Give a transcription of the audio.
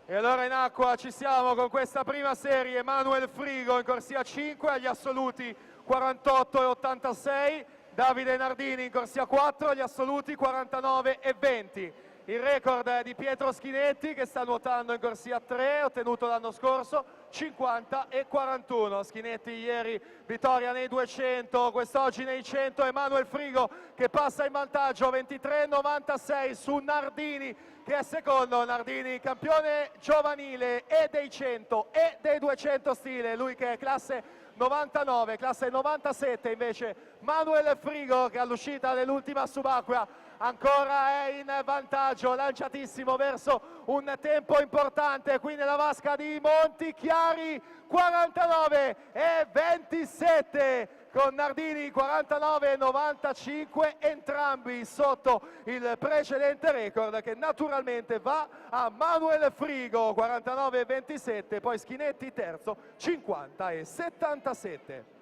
E allora in acqua ci siamo con questa prima serie. Manuel Frigo in corsia 5 agli assoluti 48 e 86, Davide Nardini in corsia 4 agli assoluti 49 e 20. Il record di Pietro Schinetti che sta nuotando in corsia 3, ottenuto l'anno scorso, 50 e 41. Schinetti ieri vittoria nei 200, quest'oggi nei 100. Emanuel Frigo che passa in vantaggio 23,96 su Nardini che è secondo. Nardini campione giovanile e dei 100 e dei 200 stile, lui che è classe 99, classe 97 invece Manuel Frigo che all'uscita dell'ultima subacquea ancora è in vantaggio, lanciatissimo verso un tempo importante qui nella vasca di Montichiari, 49 e 27 con Nardini 49 e 95, entrambi sotto il precedente record che naturalmente va a Manuel Frigo 49 e 27, poi Schinetti terzo 50 e 77.